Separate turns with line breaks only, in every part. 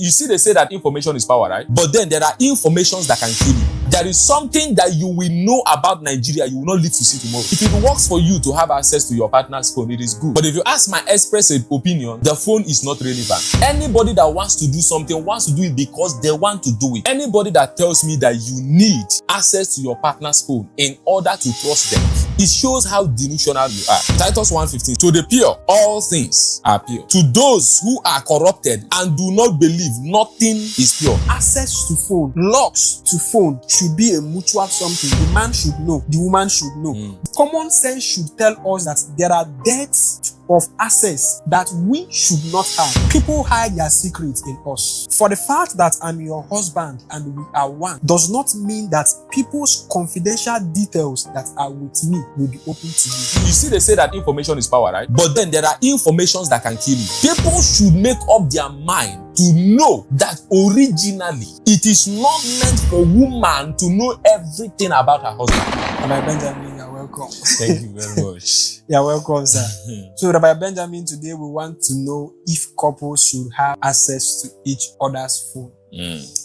You see, they say that information is power, right? But then there are informations that can kill you. There is something that you will know about Nigeria you will not live to see tomorrow. If it works for you to have access to your partner's phone, it is good. But if you ask my express opinion, the phone is not relevant. Anybody that wants to do something wants to do it because they want to do it. Anybody that tells me that you need access to your partner's phone in order to trust them, it shows how delusional you are. Titus 1:15, to the pure, all things are pure. To those who are corrupted and do not believe, nothing is pure.
Access to phone, locks to phone should be a mutual something. The man should know, the woman should know. Common sense should tell us that there are depths of access that we should not have. People hide their secrets in us. For the fact that I'm your husband and we are one does not mean that people's confidential details that are with me will be open to you.
You see, they say that information is power, right? But then there are informations that can kill you. People should make up their mind to know that originally it is not meant for woman to know everything about her husband.
Rabbi Benjamin, you're welcome.
Thank you very much.
You're welcome, sir. So, Rabbi Benjamin, today we want to know if couples should have access to each other's phone.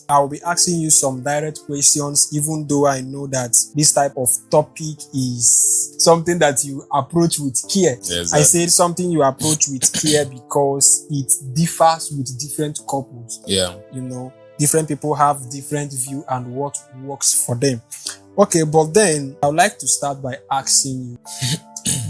I will be asking you some direct questions, even though I know that this type of topic is something that you approach with care.
Yes,
I said something you approach with care because it differs with different couples.
Yeah.
You know, different people have different view and what works for them. Okay, but then I would like to start by asking you,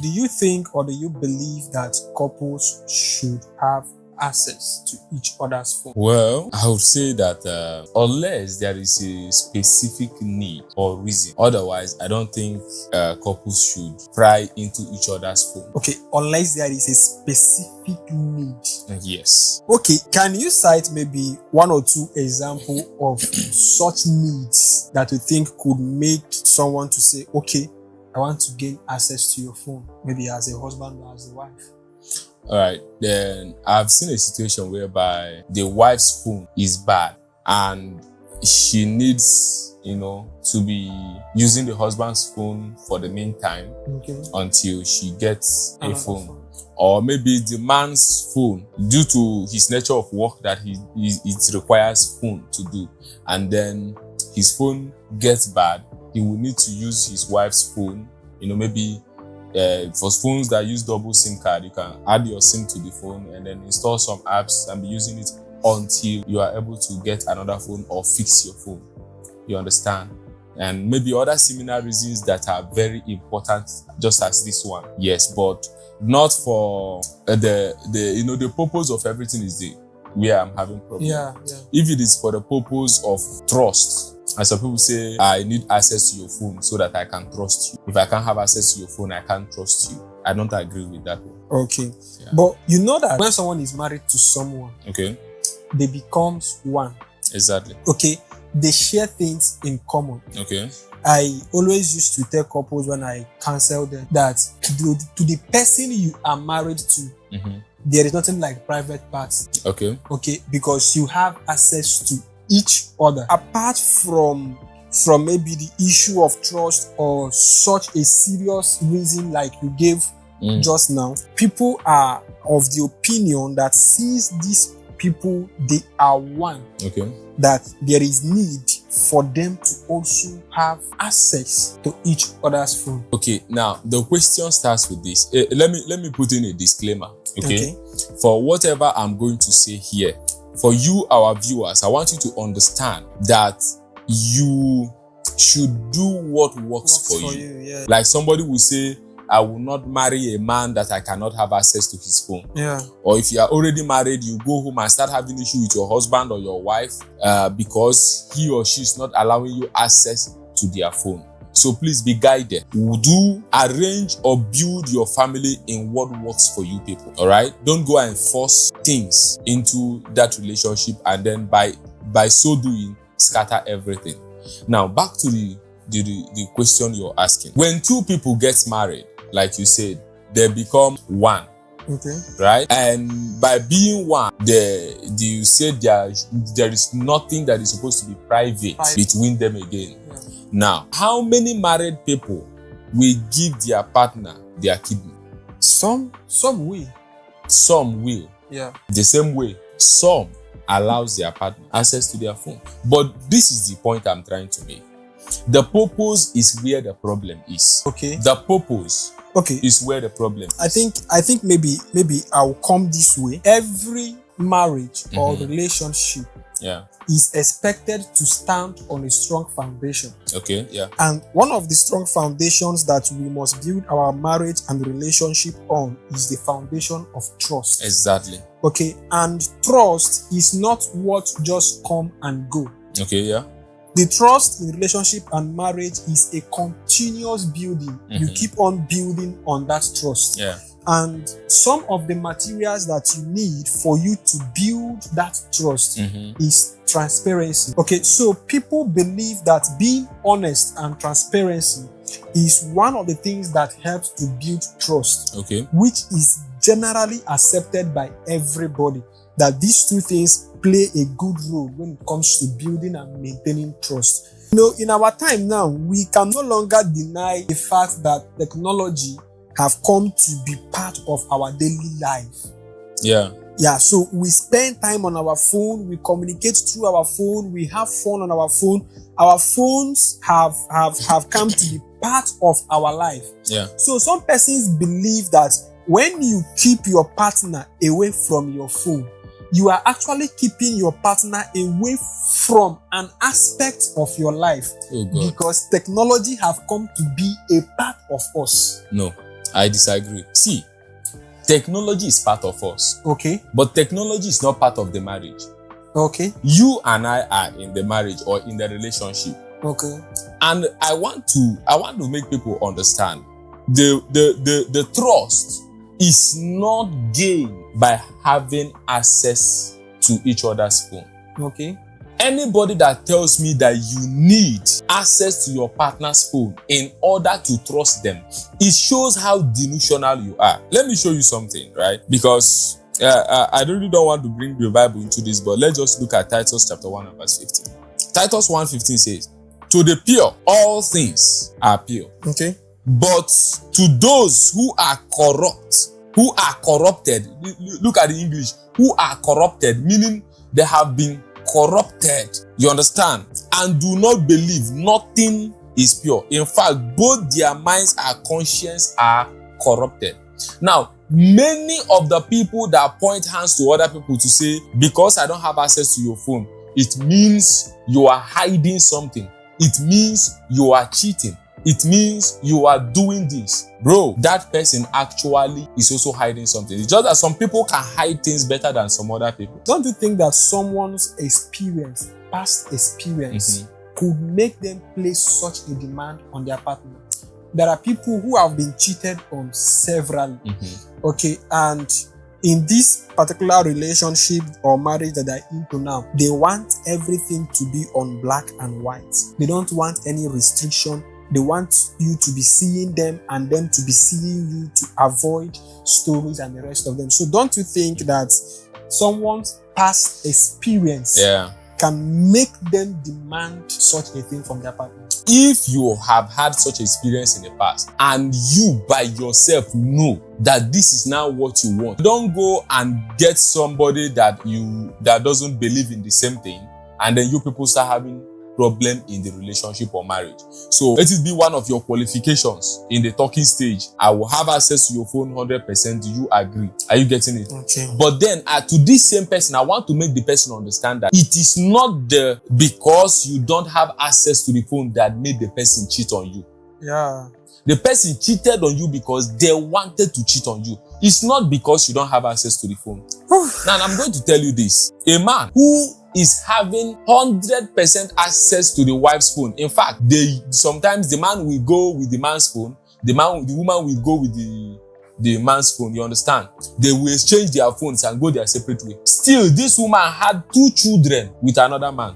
do you think or do you believe that couples should have access to each other's phone?
Well, I would say that unless there is a specific need or reason, otherwise I don't think couples should pry into each other's phone.
Okay, unless there is a specific need.
Yes.
Okay, can you cite maybe one or two examples of such needs that you think could make someone to say, okay, I want to gain access to your phone, maybe as a husband or as a wife?
All right, then I've seen a situation whereby the wife's phone is bad and she needs, to be using the husband's phone for the meantime until she gets a phone. Or maybe the man's phone, due to his nature of work that it requires phone to do, and then his phone gets bad, he will need to use his wife's phone, maybe for phones that use double SIM card, you can add your SIM to the phone and then install some apps and be using it until you are able to get another phone or fix your phone. You understand? And maybe other similar reasons that are very important, just as this one. Yes, but not for the purpose of everything is the where I'm having problems.
Yeah.
If it is for the purpose of trust, and some people say, I need access to your phone so that I can trust you. If I can't have access to your phone, I can't trust you. I don't agree with that one.
Okay.
Yeah.
But you know that when someone is married to someone,
Okay.
they become one.
Exactly.
Okay. They share things in common.
Okay.
I always used to tell couples when I counsel them that to the person you are married to, there is nothing like private parts.
Okay.
Okay. Because you have access to each other. Apart from maybe the issue of trust or such a serious reason like you gave just now, people are of the opinion that since these people, they are one,
Okay.
that there is need for them to also have access to each other's phone.
Okay. Now the question starts with this. Let me put in a disclaimer. Okay. For whatever I'm going to say here, for you, our viewers, I want you to understand that you should do what works for you.
Yeah.
Like somebody will say, I will not marry a man that I cannot have access to his phone.
Yeah.
Or if you are already married, you go home and start having issue with your husband or your wife because he or she is not allowing you access to their phone. So please be guided. Do arrange or build your family in what works for you people. All right? Don't go and force things into that relationship and then by so doing, scatter everything. Now, back to the question you're asking. When two people get married, like you said, they become one.
Okay.
Right? And by being one, you said there is nothing that is supposed to be private between them again.
Yeah.
Now, how many married people will give their partner their kidney?
Some will.
Some will.
Yeah.
The same way, some allows their partner access to their phone. But this is the point I'm trying to make. The purpose is where the problem is.
Okay.
The purpose
Okay.
is where the problem is.
I think maybe I'll come this way. Every marriage or relationship
Yeah.
is expected to stand on a strong foundation.
Okay. Yeah.
And one of the strong foundations that we must build our marriage and relationship on is the foundation of trust.
Exactly.
Okay. And trust is not what just come and go.
Okay. Yeah.
The trust in relationship and marriage is a continuous building. You keep on building on that trust.
Yeah.
And some of the materials that you need for you to build that trust is transparency. Okay, so people believe that being honest and transparency is one of the things that helps to build trust.
Okay.
Which is generally accepted by everybody. That these two things play a good role when it comes to building and maintaining trust. You know, in our time now, we can no longer deny the fact that technology have come to be part of our daily life.
Yeah.
Yeah, so we spend time on our phone, we communicate through our phone, we have fun on our phone. Our phones have come to be part of our life.
Yeah.
So some persons believe that when you keep your partner away from your phone, you are actually keeping your partner away from an aspect of your life.
Oh God.
Because technology have come to be a part of us.
No, I disagree. See, technology is part of us.
Okay.
But technology is not part of the marriage.
Okay.
You and I are in the marriage or in the relationship.
Okay.
And I want to make people understand the trust is not gained by having access to each other's phone.
Okay.
Anybody that tells me that you need access to your partner's phone in order to trust them, it shows how delusional you are. Let me show you something, right? Because I really don't want to bring the Bible into this, but let's just look at Titus chapter 1 and verse 15. Titus 1:15 says, "To the pure, all things are pure.
Okay.
But to those who are corrupt, who are corrupted," look at the English, who are corrupted, meaning they have been corrupted, you understand, and do not believe, nothing is pure. In fact, both their minds and conscience are corrupted. Now, many of the people that point hands to other people to say, because I don't have access to your phone, it means you are hiding something. It means you are cheating. It means you are doing this. Bro, that person actually is also hiding something. It's just that some people can hide things better than some other people.
Don't you think that someone's experience, past experience, could make them place such a demand on their partner? There are people who have been cheated on severally. Okay, and in this particular relationship or marriage that they're into now, they want everything to be on black and white. They don't want any restriction. They want you to be seeing them and them to be seeing you, to avoid stories and the rest of them. So don't you think that someone's past experience can make them demand such a thing from their partner?
If you have had such experience in the past and you by yourself know that this is now what you want, don't go and get somebody that doesn't believe in the same thing, and then you people start having problem in the relationship or marriage. So let it be one of your qualifications in the talking stage. I will have access to your phone 100%. Do you agree? Are you getting it?
Okay.
But then to this same person, I want to make the person understand that it is not because you don't have access to the phone that made the person cheat on you.
Yeah.
The person cheated on you because they wanted to cheat on you. It's not because you don't have access to the phone. Now, I'm going to tell you this. A man who is having 100% access to the wife's phone. In fact, sometimes the man will go with the man's phone. The woman will go with the man's phone. You understand? They will exchange their phones and go their separate way. Still, this woman had 2 children with another man.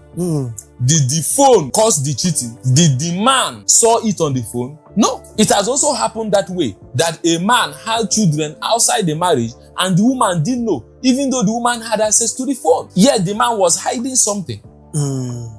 Did the phone cause the cheating? Did the man saw it on the phone? No. It has also happened that way, that a man had children outside the marriage and the woman didn't know, even though the woman had access to the phone. Yet the man was hiding something.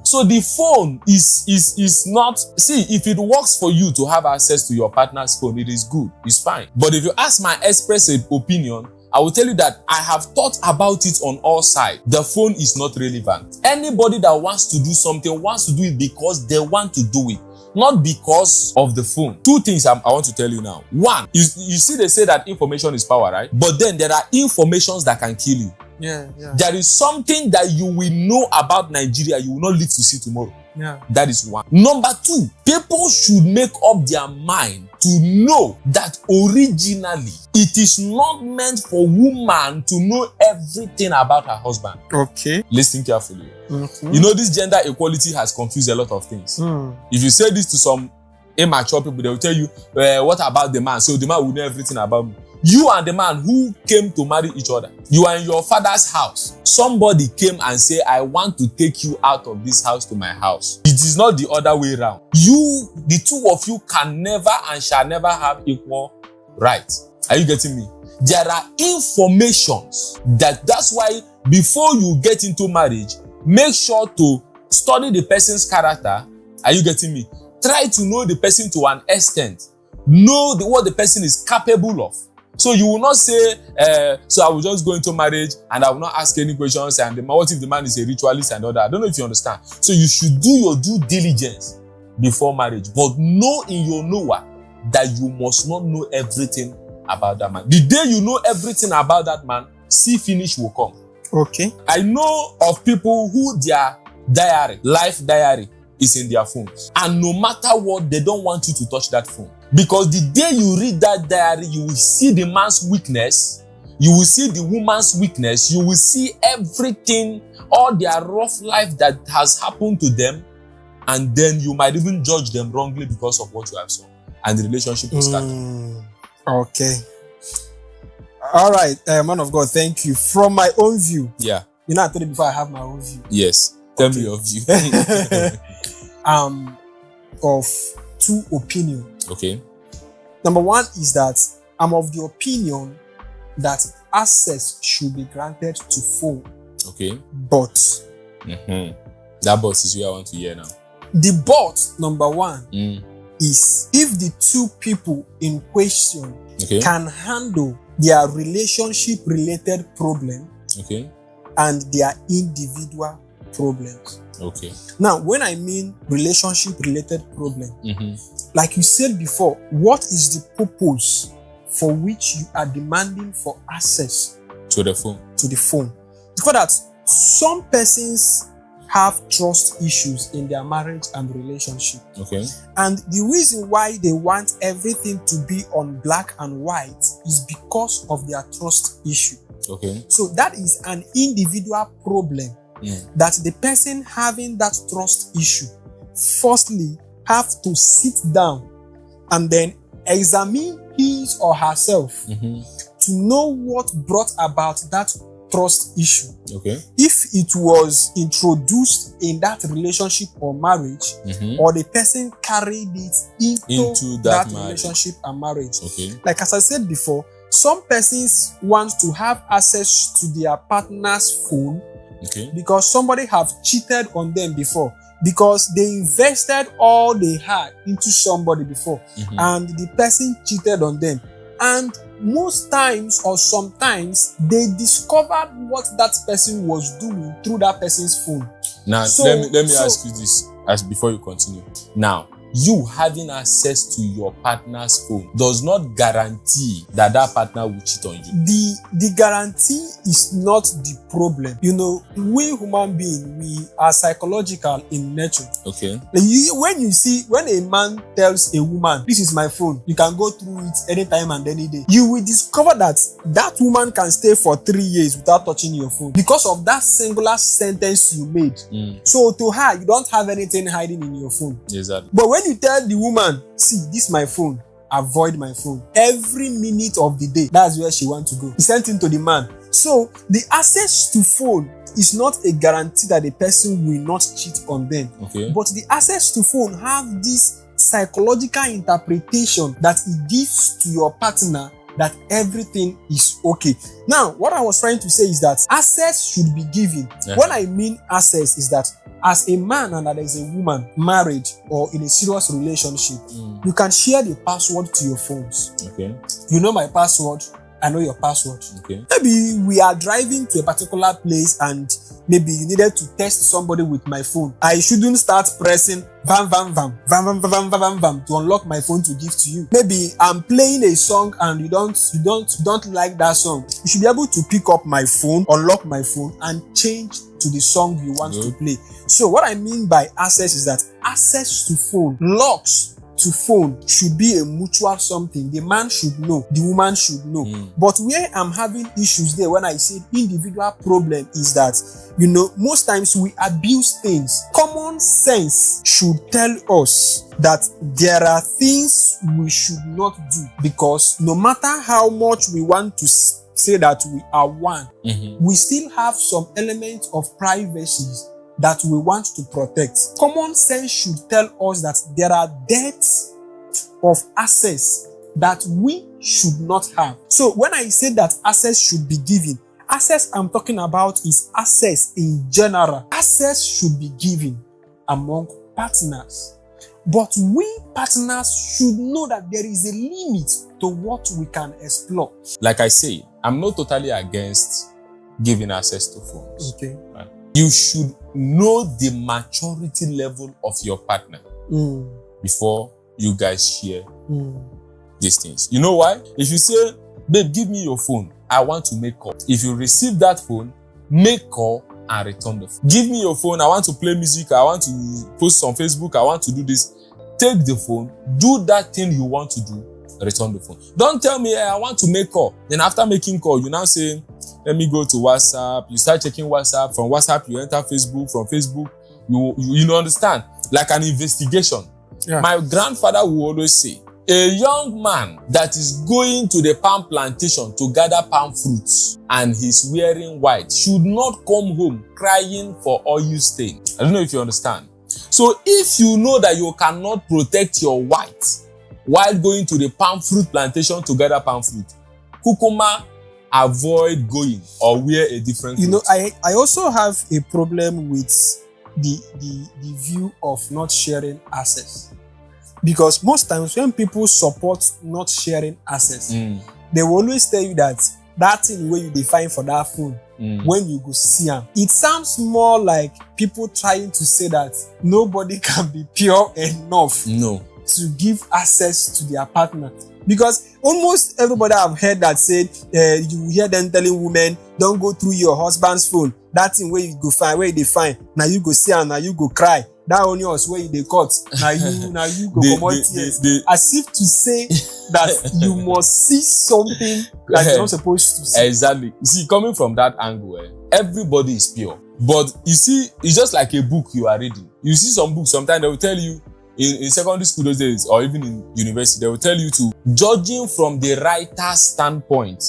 So the phone is not, see, if it works for you to have access to your partner's phone, it is good, it's fine. But if you ask my express opinion, I will tell you that I have thought about it on all sides. The phone is not relevant. Anybody that wants to do something wants to do it because they want to do it, not because of the phone. Two things I want to tell you now. One, you see they say that information is power, right? But then there are informations that can kill you.
Yeah.
There is something that you will know about Nigeria you will not live to see tomorrow.
Yeah.
That is one. Number two, people should make up their mind to know that originally it is not meant for woman to know everything about her husband.
Okay.
Listen carefully.
Mm-hmm.
You know, this gender equality has confused a lot of things. If you say this to some immature people, they will tell you, what about the man? So the man will know everything about me. You and the man who came to marry each other, you are in your father's house. Somebody came and said, I want to take you out of this house to my house. It is not the other way around. You, the two of you can never and shall never have equal rights. Are you getting me? There are informations that's why before you get into marriage, make sure to study the person's character. Are you getting me? Try to know the person to an extent. Know what the person is capable of. So you will not say, so I will just go into marriage and I will not ask any questions. And what if the man is a ritualist and all that? I don't know if you understand. So you should do your due diligence before marriage. But know in your knower that you must not know everything about that man. The day you know everything about that man, see finish will come.
Okay.
I know of people who their life diary is in their phones. And no matter what, they don't want you to touch that phone. Because the day you read that diary, you will see the man's weakness, you will see the woman's weakness, you will see everything, all their rough life that has happened to them, and then you might even judge them wrongly because of what you have seen. And the relationship will start.
Okay. All right, man of God, thank you. From my own view.
Yeah.
You know, I told you before I have my own view.
Yes. Tell me your view.
Of two opinions.
Okay.
Number one is that I'm of the opinion that access should be granted to phone.
Okay.
But
that box is where I want to hear now.
The but, number one, is if the two people in question can handle their relationship-related problem and their individual problems.
Okay.
Now, when I mean relationship-related problem, like you said before, what is the purpose for which you are demanding for access
to the phone?
To the phone. Because that some persons have trust issues in their marriage and relationship.
Okay.
And the reason why they want everything to be on black and white is because of their trust issue.
Okay.
So that is an individual problem that the person having that trust issue firstly have to sit down and then examine his or herself to know what brought about that trust issue.
Okay.
If it was introduced in that relationship or marriage, or the person carried it into that relationship and marriage.
Okay.
Like as I said before, some persons want to have access to their partner's phone because somebody have cheated on them before, because they invested all they had into somebody before and the person cheated on them. And most times or sometimes they discovered what that person was doing through that person's phone.
Now, let me ask you this as before you continue. Now, you having access to your partner's phone does not guarantee that that partner will cheat on you.
The guarantee is not the problem. You know, we human beings, we are psychological in nature.
Okay.
When a man tells a woman, this is my phone, you can go through it anytime and any day, you will discover that that woman can stay for 3 years without touching your phone because of that singular sentence you made. So to her, you don't have anything hiding in your phone.
Exactly.
But when you tell the woman, see, this is my phone, avoid my phone, every minute of the day, that's where she wants to go. The same thing to the man. So the access to phone is not a guarantee that the person will not cheat on them.
Okay.
But the access to phone have this psychological interpretation that it gives to your partner that everything is okay. Now, what I was trying to say is that access should be given. When I mean access is that as a man and as a woman married or in a serious relationship, you can share the password to your phones.
Okay.
You know my password, I know your password.
Okay.
Maybe we are driving to a particular place and maybe you needed to test somebody with my phone. I shouldn't start pressing vam vam vam vam vam vam vam vam vam to unlock my phone to give to you. Maybe I'm playing a song and you don't like that song. You should be able to pick up my phone, unlock my phone, and change to the song you want to play. So what I mean by access is that access to phone, locks to phone should be a mutual something. The man should know, the woman should know. But where I'm having issues there when I say individual problem is that, most times we abuse things. Common sense should tell us that there are things we should not do, because no matter how much we want to say that we are one, we still have some element of privacy that we want to protect. Common sense should tell us that there are depths of access that we should not have. So when I say that access should be given, access I'm talking about is access in general. Access should be given among partners. But we partners should know that there is a limit to what we can explore.
Like I say, I'm not totally against giving access to phones.
Okay.
Right? You should know the maturity level of your partner before you guys share these things. You know why? If you say, babe, give me your phone, I want to make call. If you receive that phone, make call and return the phone. Give me your phone, I want to play music, I want to post on Facebook, I want to do this. Take the phone, do that thing you want to do, return the phone. Don't tell me, I want to make call. Then after making call, you now say, let me go to WhatsApp. You start checking WhatsApp. From WhatsApp, you enter Facebook. From Facebook, you understand? Like an investigation. Yeah. My grandfather would always say, a young man that is going to the palm plantation to gather palm fruits and he's wearing white should not come home crying for oil stain. I don't know if you understand. So if you know that you cannot protect your white while going to the palm fruit plantation to gather palm fruit, kukuma, avoid going or wear a different clothes.
I also have a problem with the view of not sharing access, because most times when people support not sharing access, they will always tell you that thing where you define for that phone, when you go see them, it sounds more like people trying to say that nobody can be pure enough to give access to their partner. Because almost everybody I've heard that said, you hear them telling women, don't go through your husband's phone. That thing where you go find, where they find. Now you go see and now you go cry. That on yours where they cut. Now you go come out tears. As if to say that you must see something that you're not supposed to see.
Exactly. You see, coming from that angle, everybody is pure. But you see, it's just like a book you are reading. You see some books, sometimes they will tell you, in secondary school those days, or even in university, they will tell you to, judging from the writer's standpoint,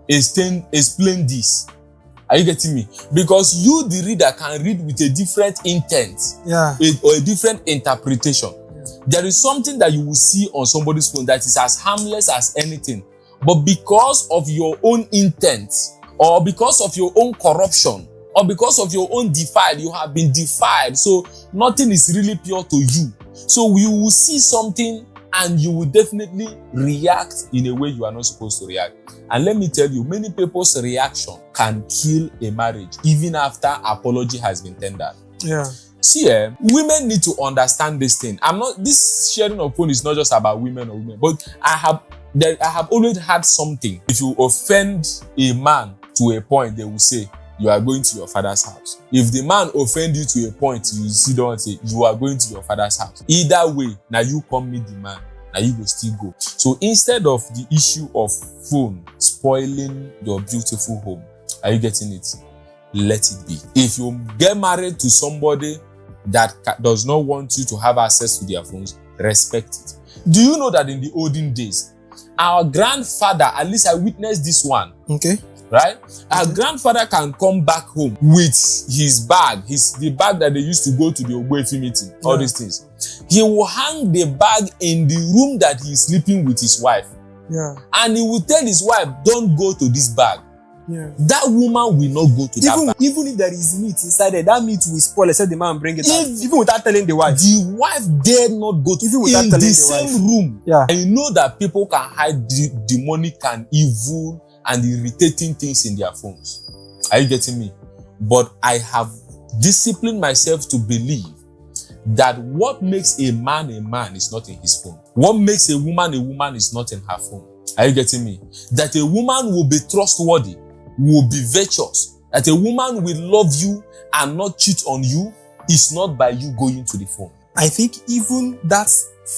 explain this. Are you getting me? Because you, the reader, can read with a different intent, or a different interpretation. There is something that you will see on somebody's phone that is as harmless as anything, but because of your own intent, or because of your own corruption, or because of your own defile, you have been defiled. So nothing is really pure to you. So you will see something and you will definitely react in a way you are not supposed to react. And let me tell you, many people's reaction can kill a marriage even after apology has been tendered.
Yeah.
See, women need to understand this thing. This sharing of phone is not just about women or women, but I have always had something. If you offend a man to a point, they will say, you are going to your father's house. If the man offend you to a point, you see don't say, you are going to your father's house. Either way, now you come meet the man, now you will still go. So instead of the issue of phone spoiling your beautiful home, are you getting it? Let it be. If you get married to somebody that does not want you to have access to their phones, respect it. Do you know that in the olden days, our grandfather, at least I witnessed this one.
Okay.
Right? Our grandfather can come back home with his bag, the bag that they used to go to the Ogbuefi meeting, all these things. He will hang the bag in the room that he's sleeping with his wife.
Yeah.
And he will tell his wife, don't go to this bag.
Yeah.
That woman will not go to that bag.
Even if there is meat inside there, that meat will spoil except the man bring it out. Even without telling the wife.
The wife dare not go to
even without
in
telling
the
the
same
wife.
room.
Yeah.
And you know that people can hide demonic and evil and irritating things in their phones. Are you getting me? But I have disciplined myself to believe that what makes a man is not in his phone. What makes a woman is not in her phone. Are you getting me? That a woman will be trustworthy, will be virtuous, that a woman will love you and not cheat on you is not by you going to the phone.
I think even that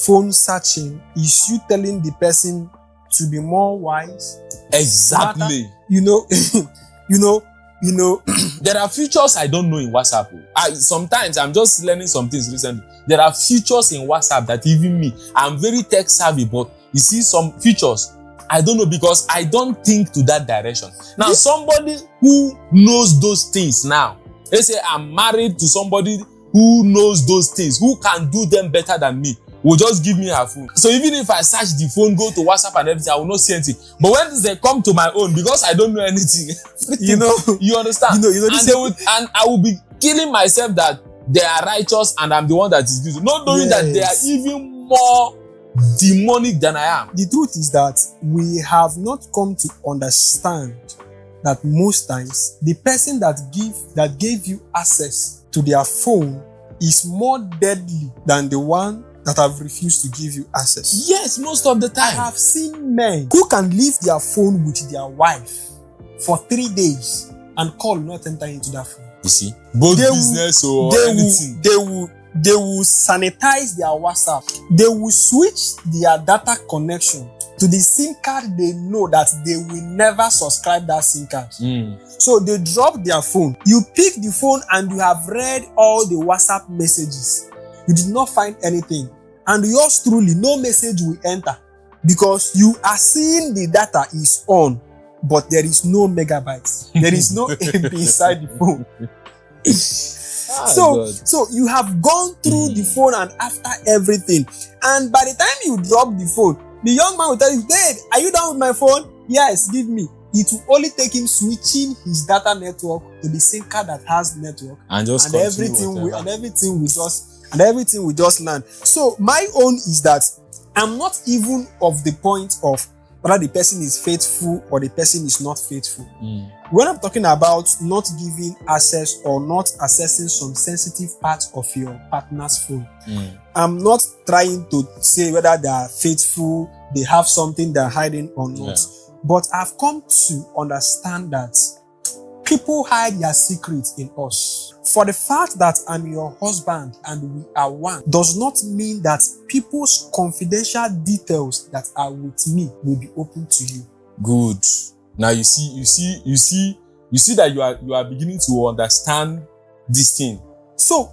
phone searching is you telling the person to be more wise.
Exactly.
Smarter. You know.
There are features I don't know in WhatsApp. Sometimes I'm just learning some things recently. There are features in WhatsApp that even me, I'm very tech savvy, but you see some features I don't know because I don't think to that direction. Now, somebody who knows those things now, let's say I'm married to somebody who knows those things, who can do them better than me, will just give me her phone. So even if I search the phone, go to WhatsApp and everything, I will not see anything. But when they come to my own, because I don't know anything, you understand? And I will be killing myself that they are righteous and I'm the one that is guilty, not knowing that they are even more demonic than I am.
The truth is that we have not come to understand that most times the person that gave you access to their phone is more deadly than the one that have refused to give you access.
Yes, most of the time.
I have seen men who can leave their phone with their wife for 3 days and call not enter into that phone.
You see, both business or anything.
They will sanitize their WhatsApp. They will switch their data connection to the SIM card they know that they will never subscribe that SIM card. So they drop their phone. You pick the phone and you have read all the WhatsApp messages. You did not find anything. And yours truly, no message will enter because you are seeing the data is on, but there is no megabytes. There is no MB inside the phone. So you have gone through the phone and after everything. And by the time you drop the phone, the young man will tell you, "Dad, are you done with my phone?" "Yes, give me." It will only take him switching his data network to the SIM card that has network, and everything will just land. So my own is that I'm not even of the point of whether the person is faithful or the person is not faithful. When I'm talking about not giving access or not accessing some sensitive parts of your partner's phone, I'm not trying to say whether they are faithful, they have something they're hiding or not. But I've come to understand that people hide their secrets in us. For the fact that I'm your husband and we are one does not mean that people's confidential details that are with me will be open to you.
Good. Now you see that you are beginning to understand this thing.
So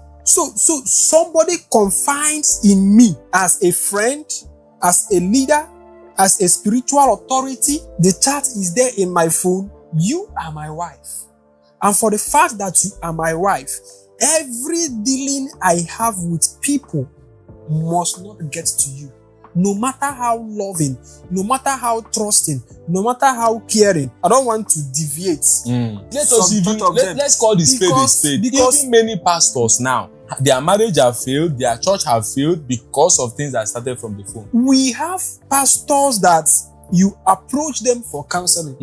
somebody confides in me as a friend, as a leader, as a spiritual authority. The chat is there in my phone. You are my wife. And for the fact that you are my wife, every dealing I have with people must not get to you. No matter how loving, no matter how trusting, no matter how caring, I don't want to deviate.
Let's call the spade a spade. Because even many pastors now, their marriage have failed, their church have failed because of things that started from the phone.
We have pastors that you approach them for counseling.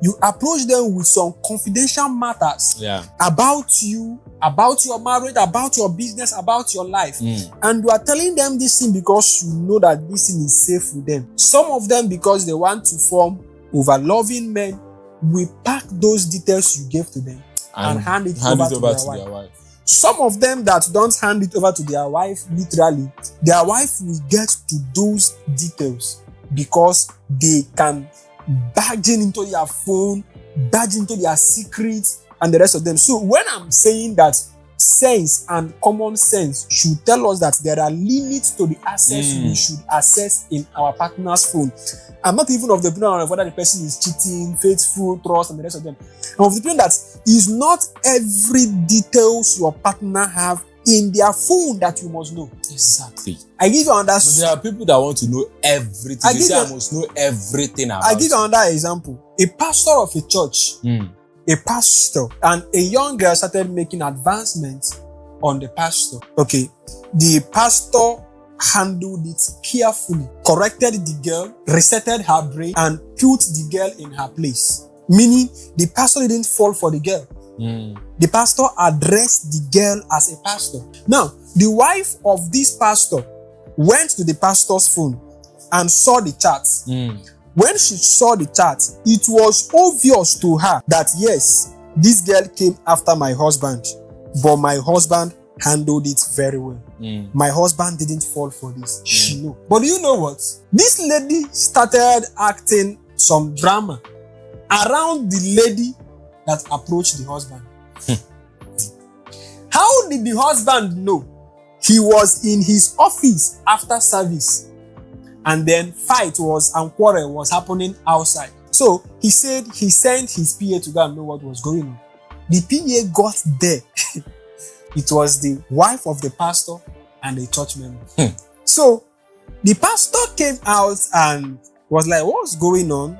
You approach them with some confidential matters about you, about your marriage, about your business, about your life. And you are telling them this thing because you know that this thing is safe with them. Some of them, because they want to form over-loving men, will pack those details you gave to them and hand it over to their wife. Some of them that don't hand it over to their wife, literally, their wife will get to those details because they can barge into their phone, barge into their secrets, and the rest of them. So when I'm saying that sense and common sense should tell us that there are limits to the access we should access in our partner's phone, I'm not even of the opinion of whether the person is cheating, faithful, trust, and the rest of them. I'm of the opinion that is not every details your partner have in their phone that you must know.
Exactly.
I give you another.
But there are people that want to know everything. I must know everything about
I give you another example. A pastor of a church, a pastor, and a young girl started making advancements on the pastor. Okay, the pastor handled it carefully, corrected the girl, resetted her brain, and put the girl in her place. Meaning, the pastor didn't fall for the girl. The pastor addressed the girl as a pastor. Now, the wife of this pastor went to the pastor's phone and saw the chat. When she saw the chat, it was obvious to her that yes, this girl came after my husband, but my husband handled it very well. My husband didn't fall for this. She knew. But do you know what? This lady started acting some drama around the lady that approached the husband. How did the husband know? He was in his office after service, and then fight and quarrel was happening outside. So he said he sent his PA to go and know what was going on. The PA got there. It was the wife of the pastor and a church member. So the pastor came out and was like, what's going on?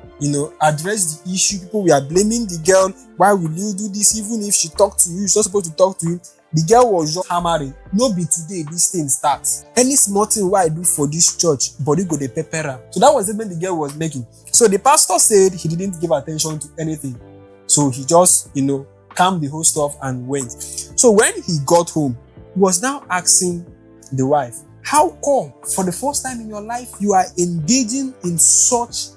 Address the issue. People were blaming the girl. Why will you do this? Even if she talked to you, you're not supposed to talk to him. The girl was just hammering. No be today this thing starts. Any small thing what I do for this church, body go the pepper. So that was the point the girl was making. So the pastor said he didn't give attention to anything. So he just, calmed the whole stuff and went. So when he got home, he was now asking the wife, how come for the first time in your life you are engaging in such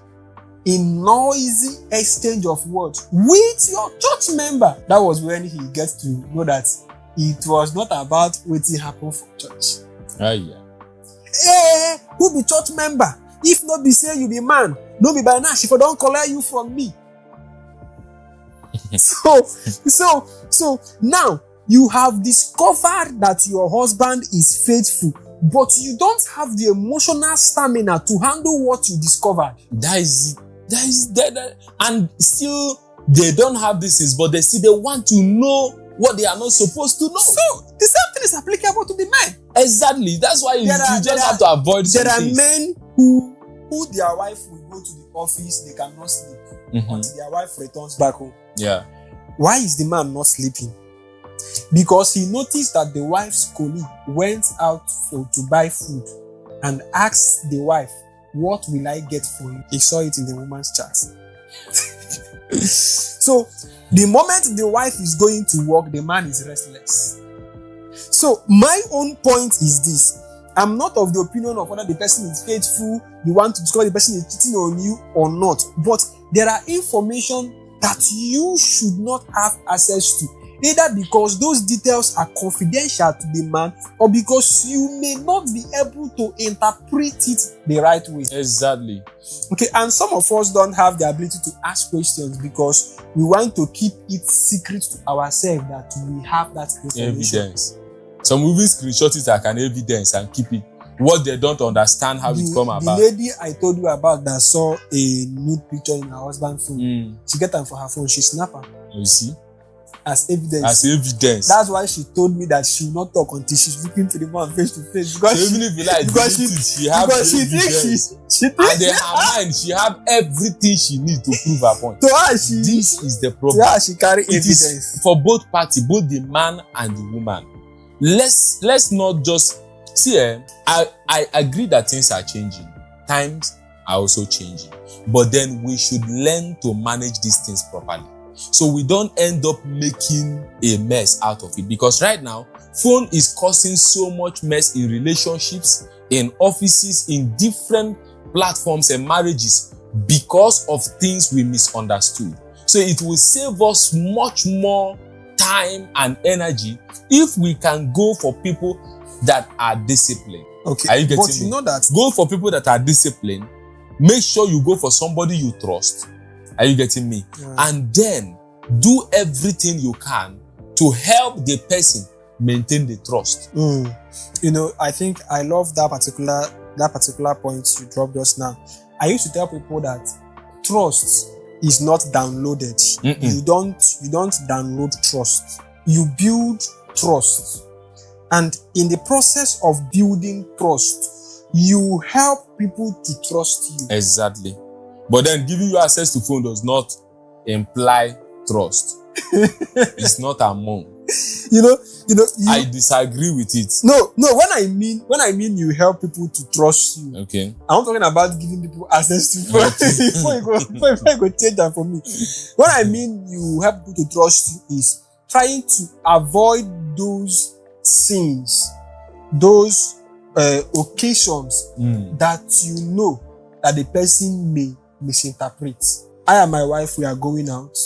a noisy exchange of words with your church member? That was when he gets to know that it was not about what happened for church. Hey, who be church member? If not be say you be man, no be by now, she for don't collect you from me. So now you have discovered that your husband is faithful, but you don't have the emotional stamina to handle what you discovered.
That is and still they don't have this things, but they want to know what they are not supposed to know.
So the same thing is applicable to the men.
Exactly. That's why you just have to avoid some things.
There are men who their wife will go to the office, they cannot sleep until their wife returns back home.
Yeah.
Why is the man not sleeping? Because he noticed that the wife's colleague went out to buy food and asked the wife, what will I get for you? He saw it in the woman's chat. So the moment the wife is going to work, the man is restless. So my own point is this. I'm not of the opinion of whether the person is faithful, you want to discover the person is cheating on you or not. But there are information that you should not have access to, either because those details are confidential to the man or because you may not be able to interpret it the right way.
Exactly.
Okay, and some of us don't have the ability to ask questions because we want to keep it secret to ourselves that we have that information.
Evidence. Some even screenshot it like an evidence and keep it. What they don't understand how it come about.
The lady I told you about that saw a nude picture in her husband's phone. She get them for her phone. She snap her.
You see?
As evidence.
As evidence.
That's why she told me that she will not talk until she's looking to the man face to face. Because
so even if you like, she have evidence. And in her mind, she have everything she needs to prove her point.
So
this is the problem.
Yeah, she carry evidence.
Is for both parties, both the man and the woman. Let's not just see. I agree that things are changing. Times are also changing. But then we should learn to manage these things properly, so we don't end up making a mess out of it. Because right now, phone is causing so much mess in relationships, in offices, in different platforms and marriages because of things we misunderstood. So it will save us much more time and energy if we can go for people that are disciplined.
Okay,
are you getting
but you
me?
know that
go for people that are disciplined. Make sure you go for somebody you trust. Are you getting me?
Yeah.
And then do everything you can to help the person maintain the trust.
I think I love that particular point you dropped just now. I used to tell people that trust is not downloaded. You don't download trust. You build trust. And in the process of building trust, you help people to trust you.
Exactly. But then giving you access to phone does not imply trust. It's not among. I disagree with it.
No, when I mean you help people to trust you.
Okay.
I'm not talking about giving people access to phone. before you go change that for me. When I mean you help people to trust you is trying to avoid those sins, those occasions that you know that the person may misinterpret. I and my wife, we are going out,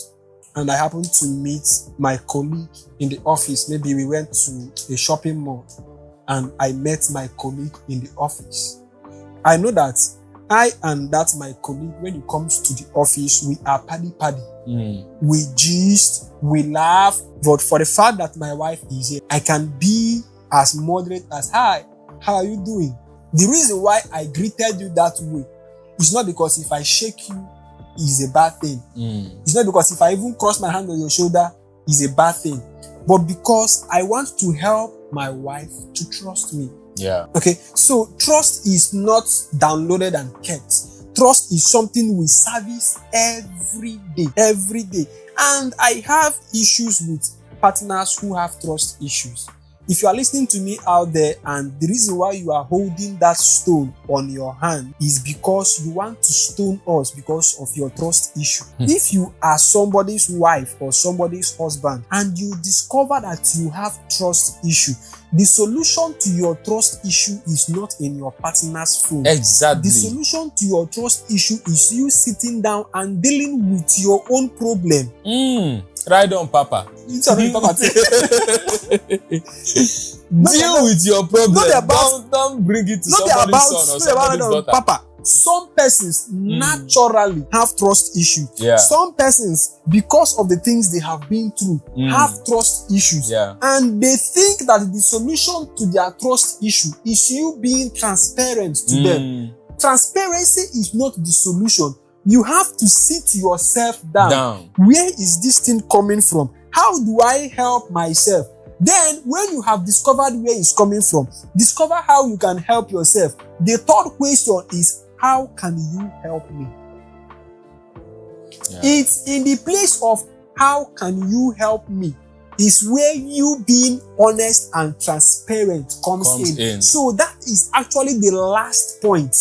and I happen to meet my colleague in the office. Maybe we went to a shopping mall, and I met my colleague in the office. I know that I and that my colleague, when it comes to the office, we are paddy. We gist, we laugh. But for the fact that my wife is here, I can be as moderate as, "Hi, how are you doing?" The reason why I greeted you that way is not because if I shake you, is a bad thing. It's not because if I even cross my hand on your shoulder, is a bad thing. But because I want to help my wife to trust me.
Yeah.
Okay, so trust is not downloaded and kept. Trust is something we service every day. And I have issues with partners who have trust issues. If you are listening to me out there and the reason why you are holding that stone on your hand is because you want to stone us because of your trust issue. If you are somebody's wife or somebody's husband and you discover that you have trust issue, the solution to your trust issue is not in your partner's phone.
Exactly.
The solution to your trust issue is you sitting down and dealing with your own problem.
Right on, Papa. Deal with your problem. Don't bring it to somebody's son or somebody's daughter.
Papa. Some persons naturally have trust issues.
Yeah.
Some persons, because of the things they have been through, have trust issues.
Yeah.
And they think that the solution to their trust issue is you being transparent to them. Transparency is not the solution. You have to sit yourself down. Where is this thing coming from? How do I help myself? Then, when you have discovered where it's coming from, discover how you can help yourself. The third question is, how can you help me? Yeah. It's in the place of how can you help me is where you being honest and transparent comes in. So that is actually the last point.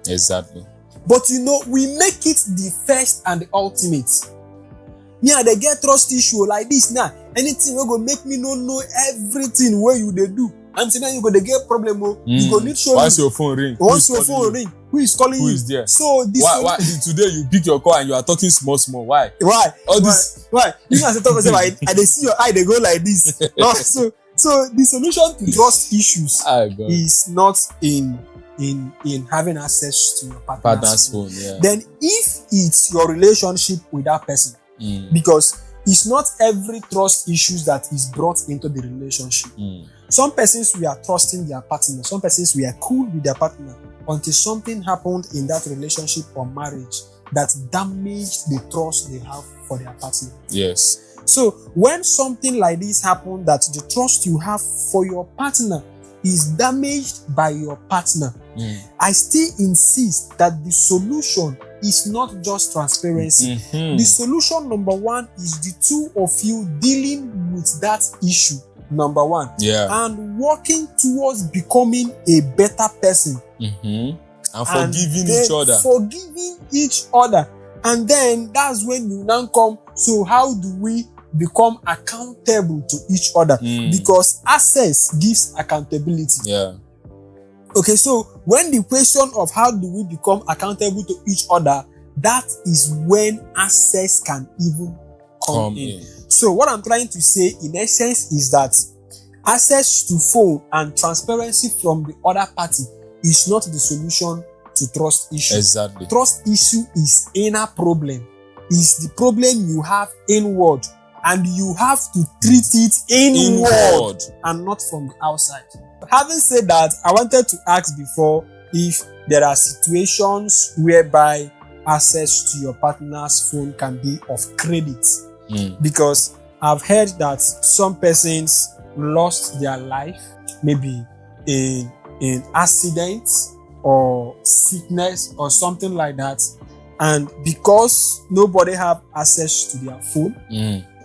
Exactly.
But we make it the first and the ultimate. Yeah, they get trust issue like this now. Anything will go make me know everything where you they do. And so then you go to get problem. You go need show.
Once your phone ring,
who is calling you?
Who is there?
So this
why today you pick your call and you are talking small. Why?
Why?
Why?
You know, as I talk about I they see your eye, they go like this. No, so the solution to trust issues is not in having access to your partner's phone. Yeah. Then if it's your relationship with that person, because it's not every trust issues that is brought into the relationship. Some persons we are trusting their partner, some persons we are cool with their partner until something happened in that relationship or marriage that damaged the trust they have for their partner.
Yes.
So when something like this happened, that the trust you have for your partner is damaged by your partner, I still insist that the solution is not just transparency. The solution, number one, is the two of you dealing with that issue, number one, and working towards becoming a better person.
And forgiving each other.
Forgiving each other. And then that's when you now come, so how do we become accountable to each other? Because access gives accountability.
Yeah.
Okay, so when the question of how do we become accountable to each other, that is when access can even come in. So what I'm trying to say in essence is that access to phone and transparency from the other party is not the solution to trust issue.
Exactly.
Trust issue is inner problem. It's the problem you have inward, and you have to treat it inward and not from the outside. Having said that, I wanted to ask before if there are situations whereby access to your partner's phone can be of credit. Because I've heard that some persons lost their life, maybe in accidents or sickness or something like that. And because nobody have access to their phone,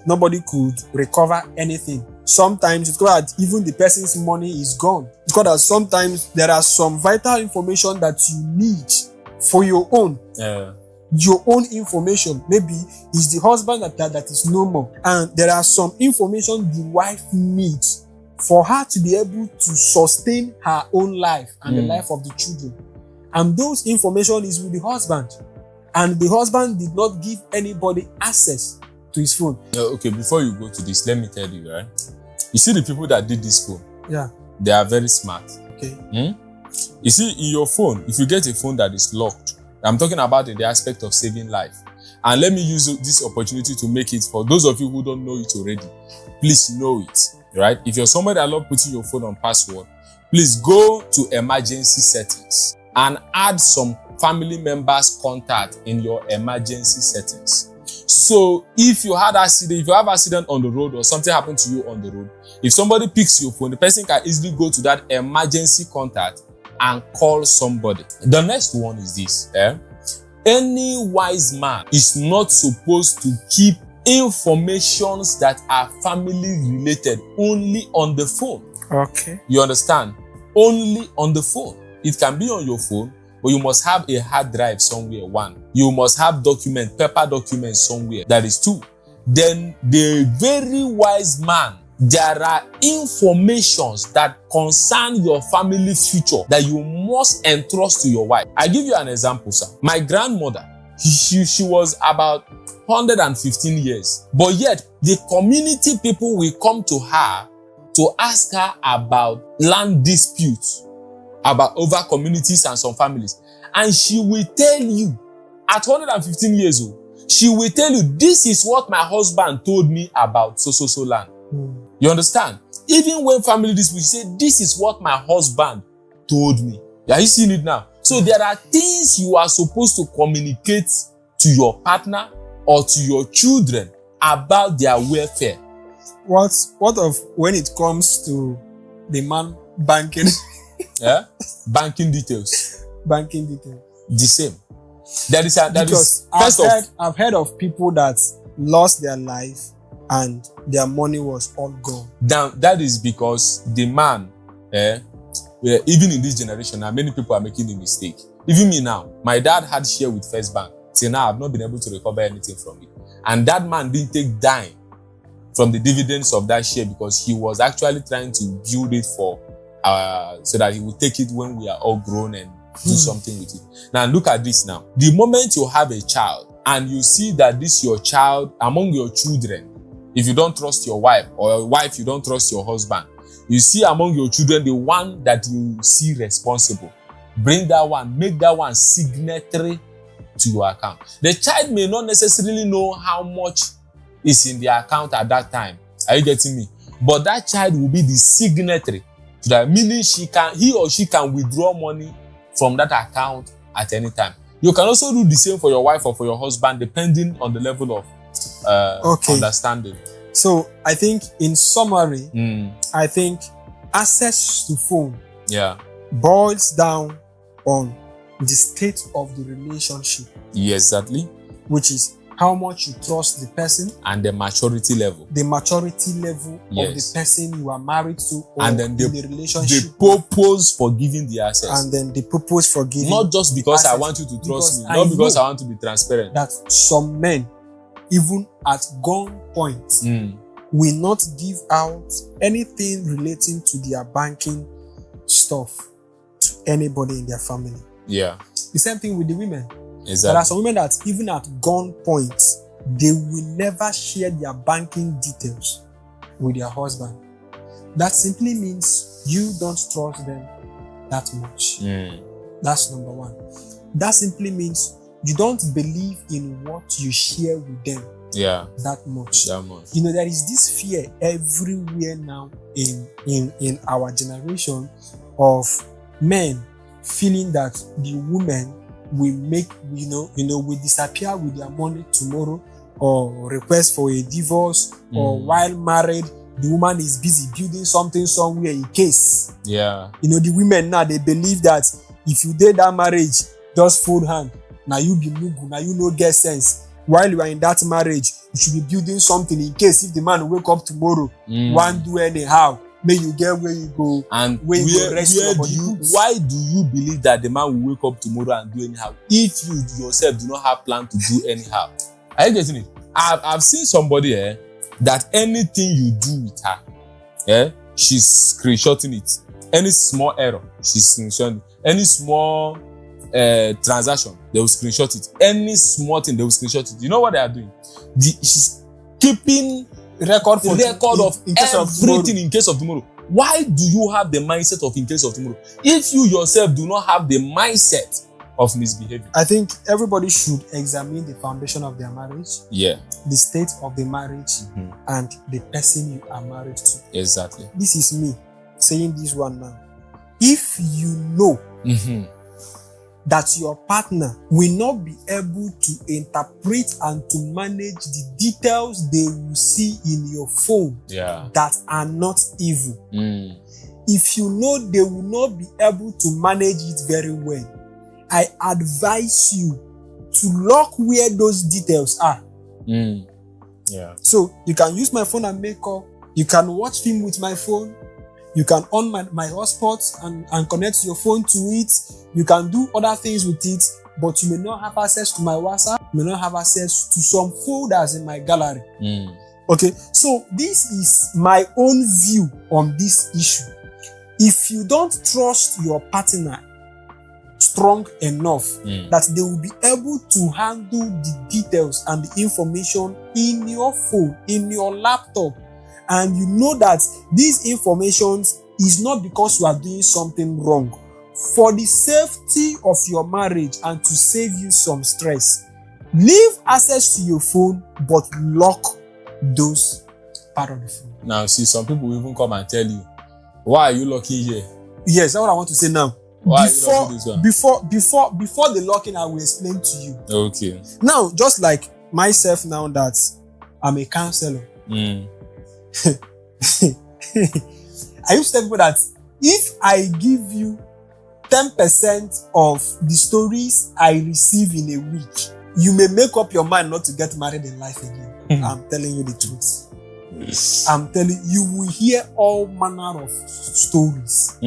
nobody could recover anything. Sometimes it's called that even the person's money is gone. It's called that sometimes there are some vital information that you need for your own. Your own information. Maybe it's the husband that is no more. And there are some information the wife needs for her to be able to sustain her own life and the life of the children. And those information is with the husband. And the husband did not give anybody access to his phone.
Okay, before you go to this, let me tell you, right? You see the people that did this phone?
Yeah.
They are very smart.
Okay.
You see, in your phone, if you get a phone that is locked, I'm talking about in the aspect of saving life. And let me use this opportunity to make it for those of you who don't know it already. Please know it, right? If you're somebody that love putting your phone on password, please go to emergency settings and add some family members' contact in your emergency settings. So if you have accident on the road or something happened to you on the road, if somebody picks your phone, the person can easily go to that emergency contact and call somebody. The next one is this. Any wise man is not supposed to keep informations that are family related only on the phone.
Okay.
You understand? Only on the phone. It can be on your phone, but you must have a hard drive somewhere, one. You must have paper documents somewhere. That is two. Then the very wise man, there are informations that concern your family future that you must entrust to your wife. I give you an example, sir. My grandmother, she was about 115 years, but yet the community people will come to her to ask her about land disputes, about over communities and some families. And she will tell you, at 115 years old, she will tell you, this is what my husband told me about so land. You understand? Even when family disputes, she say, this is what my husband told me. Are you seeing it now? So there are things you are supposed to communicate to your partner or to your children about their welfare.
What of when it comes to the man banking?
Yeah? Banking details.
Banking details.
The same.
I've heard of people that lost their life and their money was all gone.
That is because the man, even in this generation, now many people are making the mistake. Even me now, my dad had share with First Bank. Till now, I've not been able to recover anything from it. And that man didn't take dime from the dividends of that share because he was actually trying to build it for so that he would take it when we are all grown and do something with it. Now look at this now. The moment you have a child and you see that this your child among your children, if you don't trust your wife, or your wife you don't trust your husband, you see among your children the one that you see responsible, bring that one, make that one signatory to your account. The child may not necessarily know how much is in the account at that time. Are you getting me? But that child will be the signatory to that, meaning he or she can withdraw money from that account at any time. You can also do the same for your wife or for your husband, depending on the level of understanding.
So I think in summary, I think access to phone boils down on the state of the relationship.
Yes, exactly.
Which is how much you trust the person
and the maturity level.
The maturity level of the person you are married to, or
and then
the relationship.
The purpose for giving the access.
And then the purpose for giving.
Not just because I want you to trust me, not because I want to be transparent.
That some men, even at gunpoint, will not give out anything relating to their banking stuff to anybody in their family.
Yeah.
The same thing with the women.
Exactly.
There are some women that even at gunpoint, they will never share their banking details with their husband. That simply means you don't trust them that much. That's number one. That simply means you don't believe in what you share with them that much. You know, there is this fear everywhere now in our generation of men feeling that the women will will disappear with their money tomorrow, or request for a divorce, or while married, the woman is busy building something somewhere in case.
Yeah.
You know, the women now, they believe that if you did that marriage, just fold hand. Now you be mugu, now you no get sense. while you are in that marriage, you should be building something in case if the man wake up tomorrow, want do anyhow, may you get where you go.
And
where you rest your body.
why do you believe that the man will wake up tomorrow and do anyhow if you yourself do not have plan to do anyhow? Are you getting it? I've seen somebody that anything you do with her, she's screenshotting it. Any small error, she's screenshotting it. Any small transaction, they will screenshot it. Any small thing, they will screenshot it. You know what they are doing? She's keeping
record
of
in case of
everything in case of tomorrow. Why do you have the mindset of in case of tomorrow if you yourself do not have the mindset of misbehavior?
I think everybody should examine the foundation of their marriage, the state of the marriage, and the person you are married to.
Exactly.
This is me saying this one now. If you know that your partner will not be able to interpret and to manage the details they will see in your phone that are not evil, if you know they will not be able to manage it very well, I advise you to lock where those details are. So you can use my phone and make call. You can watch film with my phone. You can on my hotspot and connect your phone to it. You can do other things with it, but you may not have access to my WhatsApp. You may not have access to some folders in my gallery. Okay, so this is my own view on this issue. If you don't trust your partner strong enough that they will be able to handle the details and the information in your phone, in your laptop, and you know that these information is not because you are doing something wrong, for the safety of your marriage and to save you some stress, leave access to your phone but lock those part of the phone.
Now see, some people will even come and tell you, why are you locking here?
Yes, that's what I want to say now.
Why before
the locking, I will explain to you.
Okay.
Now, just like myself now that I'm a counselor. I used to tell people that if I give you 10% of the stories I receive in a week, you may make up your mind not to get married in life again. I'm telling you the truth. I'm telling you, will hear all manner of stories.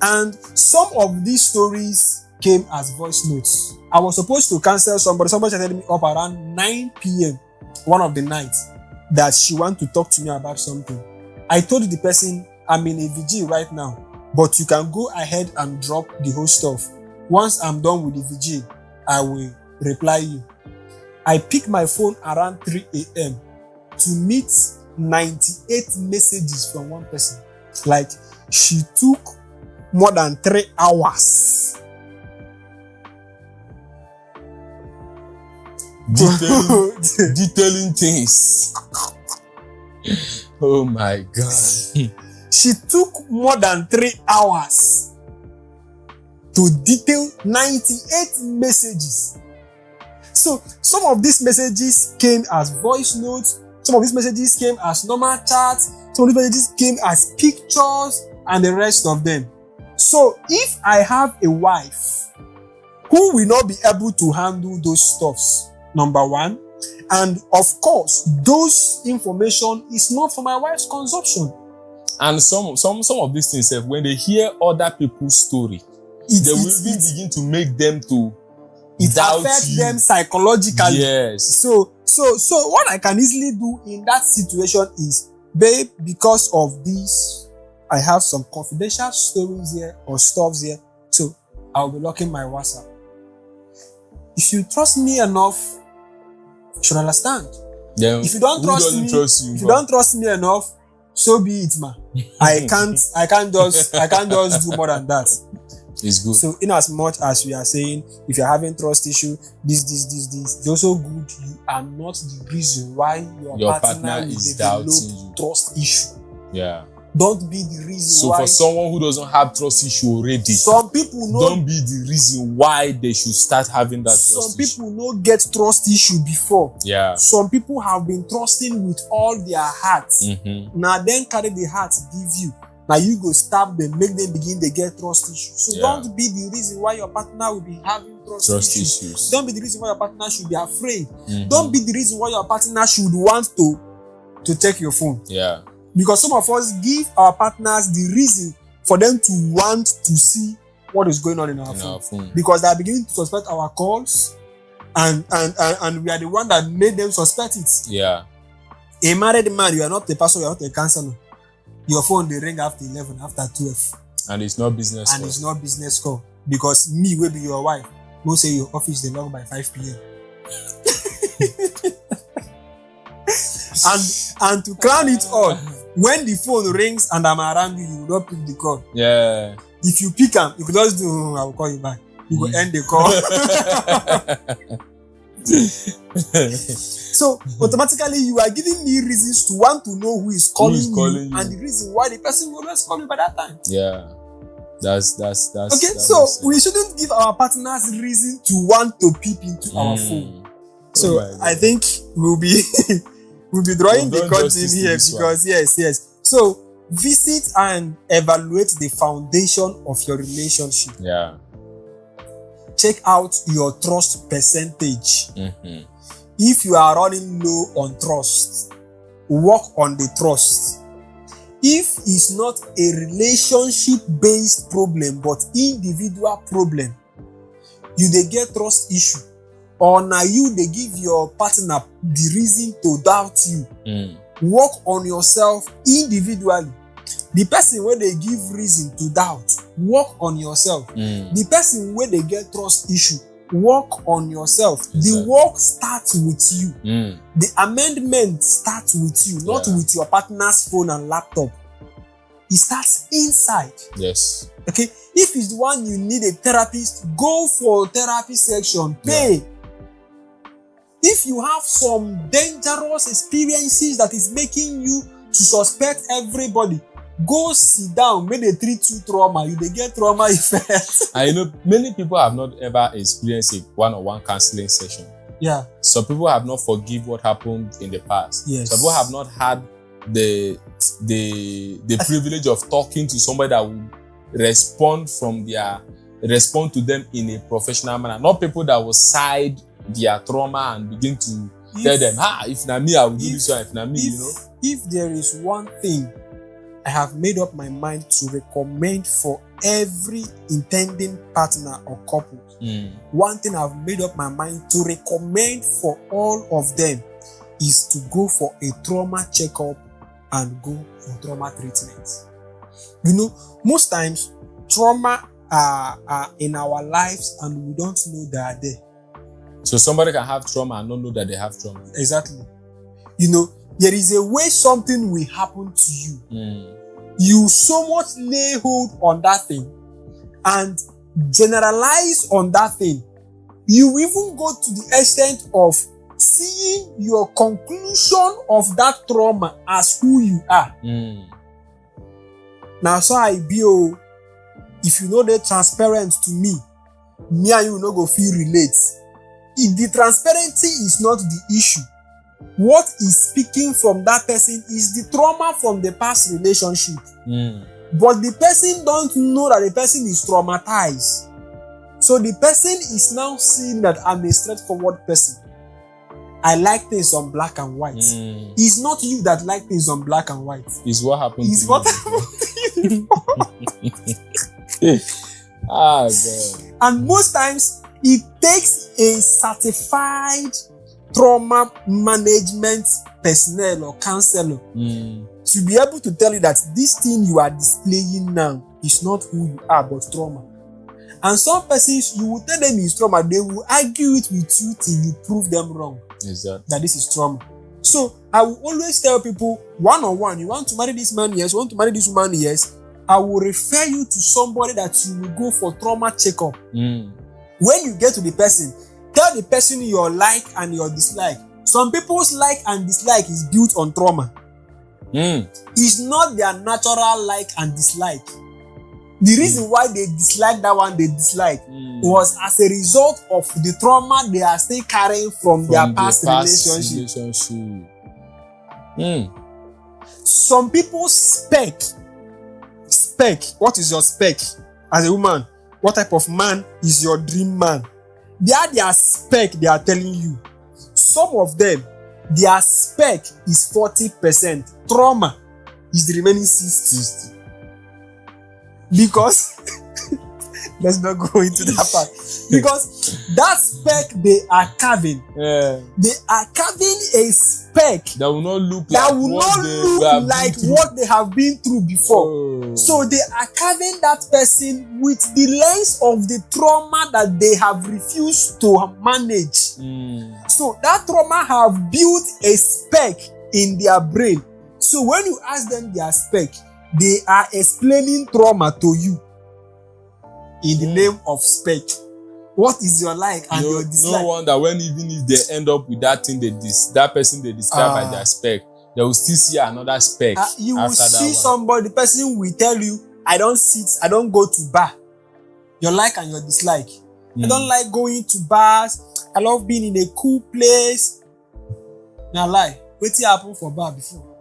And some of these stories came as voice notes. I was supposed to cancel somebody. Somebody started me up around 9 p.m. one of the nights that she wanted to talk to me about something. I told the person, I'm in a vigil right now, but you can go ahead and drop the whole stuff. Once I'm done with the vigil, I will reply you. I picked my phone around 3 a.m. to meet 98 messages from one person. Like, she took more than 3 hours
detailing things. Oh my God.
She took more than 3 hours to detail 98 messages. So some of these messages came as voice notes, some of these messages came as normal chats, some of these messages came as pictures, and the rest of them. So if I have a wife who will not be able to handle those stuffs, number one, and of course, those information is not for my wife's consumption.
And some of these things, when they hear other people's story, they will even begin to make them to doubt
affects
you.
them psychologically.
Yes.
So what I can easily do in that situation is, babe, because of this, I have some confidential stories here or stuffs here, so I'll be locking my WhatsApp. If you trust me enough, you should understand.
Then
if you don't trust me, if you don't trust me enough, so be it, man. I can't just do more than that.
It's good.
So in as much as we are saying, if you're having trust issue, this, it's also good. You are not the reason why your partner is doubting you. Trust issue.
Yeah.
Don't be the reason why.
So for someone who doesn't have trust issue already,
some people know.
Don't be the reason why they should start having that trust issue.
Some people no get trust issue before.
Yeah.
Some people have been trusting with all their hearts. Now then carry the heart give you. Now you go stab them, make them begin to get trust issues. So
Yeah.
don't be the reason why your partner will be having trust issues. Don't be the reason why your partner should be afraid. Don't be the reason why your partner should want to check your phone.
Yeah.
Because some of us give our partners the reason for them to want to see what is going on in our phone. Because they are beginning to suspect our calls, and we are the one that made them suspect it.
Yeah.
A married man, you are not a pastor, you are not a counselor. Your phone they ring after 11, after 12.
And it's not business
And
call.
it's not business call. Because me will be your wife. Don't say your office they long by 5 p.m. and to crown it all, when the phone rings and I'm around you, you will not pick the call.
Yeah.
If you pick them, you could just do, I will call you back. You will end the call. So automatically you are giving me reasons to want to know who is calling you and the reason why the person will always call me by that time.
Yeah. That's
okay. So we shouldn't give our partners reason to want to peep into our phone. So I think we'll be drawing the curtain here because yes. So visit and evaluate the foundation of your relationship.
Yeah.
Check out your trust percentage. If you are running low on trust, work on the trust. If it's not a relationship-based problem, but individual problem, you dey get trust issue, or now you dey give your partner the reason to doubt you. Work on yourself individually. The person where they give reason to doubt, work on yourself. The person where they get trust issue, work on yourself. Exactly. The work starts with you. The amendment starts with you, not with your partner's phone and laptop. It starts inside.
Yes.
Okay. If it's the one you need a therapist, go for therapy section. Pay. If you have some dangerous experiences that is making you to suspect everybody, go sit down. May they treat you trauma. You they get trauma effect.
And many people have not ever experienced a one-on-one counseling session.
Yeah.
Some people have not forgive what happened in the past.
Yes.
Some people have not had the privilege of talking to somebody that will respond to them in a professional manner. Not people that will side their trauma and begin to tell them, if na me, I will do this one. If na me,
If there is one thing I have made up my mind to recommend for every intending partner or couple, one thing I've made up my mind to recommend for all of them is to go for a trauma checkup and go for trauma treatment. Most times trauma are in our lives and we don't know they are there.
So somebody can have trauma and not know that they have trauma.
Exactly. There is a way something will happen to you. You so much lay hold on that thing and generalize on that thing. You even go to the extent of seeing your conclusion of that trauma as who you are. Now, so I be, if you know they're transparent to me and you no go feel relate. If the transparency is not the issue, what is speaking from that person is the trauma from the past relationship. But the person don't know that the person is traumatized. So the person is now seeing that I'm a straightforward person. I like things on black and white. It's not you that like things on black and white.
It's what happened
It's
to
what
you.
God. And most times, it takes a certified trauma management personnel or counselor to be able to tell you that this thing you are displaying now is not who you are, but trauma. And some persons, you will tell them it's trauma, they will argue it with you till you prove them wrong.
Exactly.
That this is trauma. So I will always tell people, one-on-one, you want to marry this man, yes, you want to marry this woman, yes, I will refer you to somebody that you will go for trauma checkup. When you get to the person, tell the person your like and your dislike. Some people's like and dislike is built on trauma. It's not their natural like and dislike. The reason why they dislike that one they dislike was as a result of the trauma they are still carrying from their past relationship. Some people's spec spec. What is your spec as a woman? What type of man is your dream man? Their spec they are telling you. Some of them, their spec is 40%. Trauma is the remaining 60. Because let's not go into that part. Because that spec they are carving, they are carving a spec
that will not look
like what they have been through before. So they are carving that person with the lens of the trauma that they have refused to manage. So that trauma have built a spec in their brain. So when you ask them their spec, they are explaining trauma to you in the name of spec. What is your like and your dislike?
No wonder when even if they end up with that thing that person they describe by their spec, they will still see another spec.
You will see somebody, the person will tell you, I don't go to bar. Your like and your dislike. I don't like going to bars. I love being in a cool place. Now lie. Wetin happen for bar before?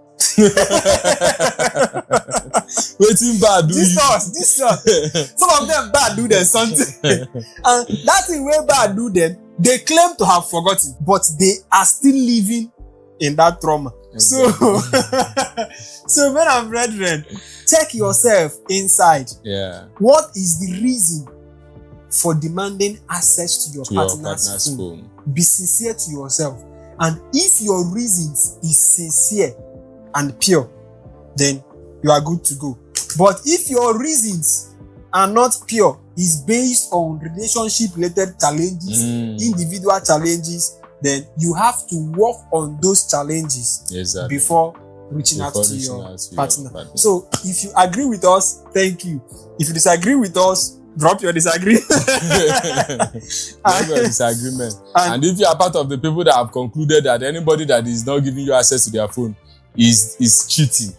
Waiting bad do
this some of them bad do them something. And that thing where bad do them, they claim to have forgotten, but they are still living in that trauma. So men and brethren, check yourself inside. What is the reason for demanding access to your partner's phone? Be sincere to yourself. And if your reasons is sincere and pure, then you are good to go. But if your reasons are not pure, is based on relationship related challenges, individual challenges, then you have to work on those challenges before reaching out to your partner. So if you agree with us, thank you. If you disagree with us, drop your disagree.
Drop your disagreement. And if you are part of the people that have concluded that anybody that is not giving you access to their phone is cheating,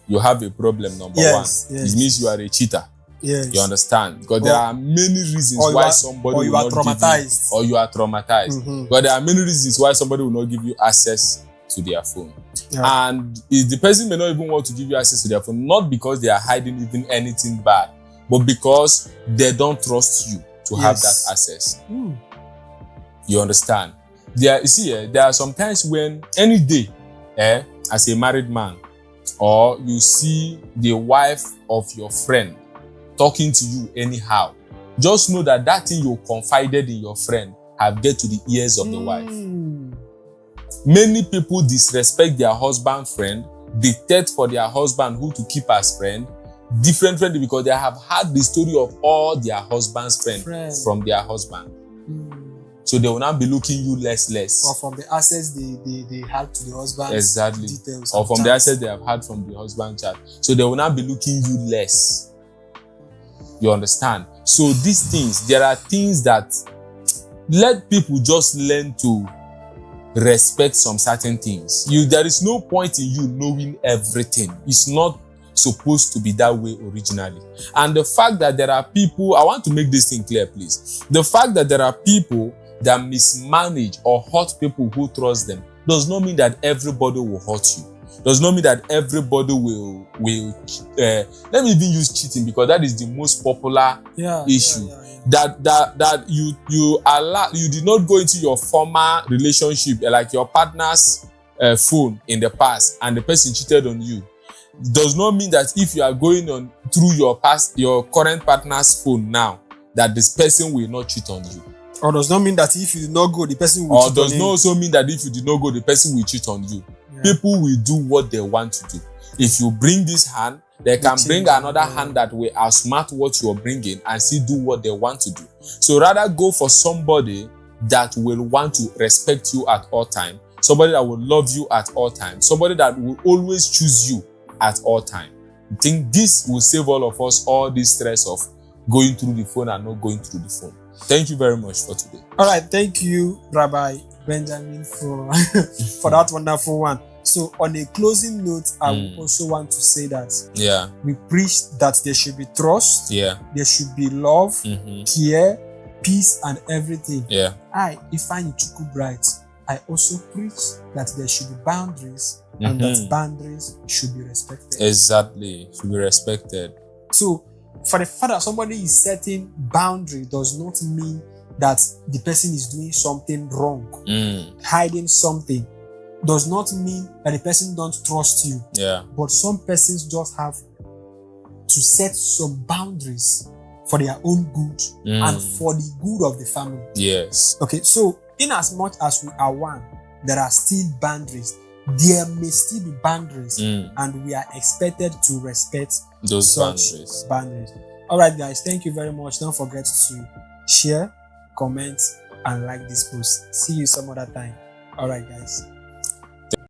you have a problem. Number one, it means you are a cheater. You understand? Because there are many reasons why somebody will not
traumatized.
Or you are traumatized. But there are many reasons why somebody will not give you access to their phone. And the person may not even want to give you access to their phone, not because they are hiding even anything bad, but because they don't trust you to have that access. You understand? There are some times when any day, as a married man, or you see the wife of your friend talking to you anyhow, just know that that thing you confided in your friend have get to the ears of the wife. Many people disrespect their husband friend, dictate for their husband who to keep as friend, different friend, because they have heard the story of all their husband's friends from their husband. So they will not be looking you less.
Or from the access they had to the husband.
Exactly.
Details
or from the access they have had from the husband chat. So they will not be looking you less. You understand? So these things, there are things that let people just learn to respect some certain things. There is no point in you knowing everything. It's not supposed to be that way originally. And the fact that there are people, I want to make this thing clear, please. The fact that there are people that mismanage or hurt people who trust them does not mean that everybody will hurt you. Does not mean that everybody will let me even use cheating, because that is the most popular issue. That you did not go into your former relationship, like your partner's phone in the past, and the person cheated on you. Does not mean that if you are going on through your current partner's phone now, that this person will not cheat on you.
Or does not mean that if you did not go, the person will cheat on you.
Or does not also mean that if you did not go, the person will cheat on you. People will do what they want to do. If you bring this hand, they can bring another hand that will outsmart what you are bringing and still do what they want to do. So rather go for somebody that will want to respect you at all times, somebody that will love you at all times, somebody that will always choose you at all times. I think this will save all of us all this stress of going through the phone and not going through the phone. Thank you very much for today.
All right. Thank you, Rabbi Benjamin, for that wonderful one. So on a closing note, I would also want to say that we preach that there should be trust, there should be love, care, peace, and everything. I, Ifeanyi Chukwubright, I also preach that there should be boundaries and that boundaries should be respected.
Exactly, should be respected.
So, for the fact that somebody is setting boundary does not mean that the person is doing something wrong. Hiding something does not mean that the person don't trust you.
Yeah.
But some persons just have to set some boundaries for their own good and for the good of the family.
Yes.
Okay, so in as much as we are one, there are still boundaries. There may still be boundaries, and we are expected to respect
those
such boundaries. All right, guys, thank you very much. Don't forget to share, comment, and like this post. See you some other time. All right, guys.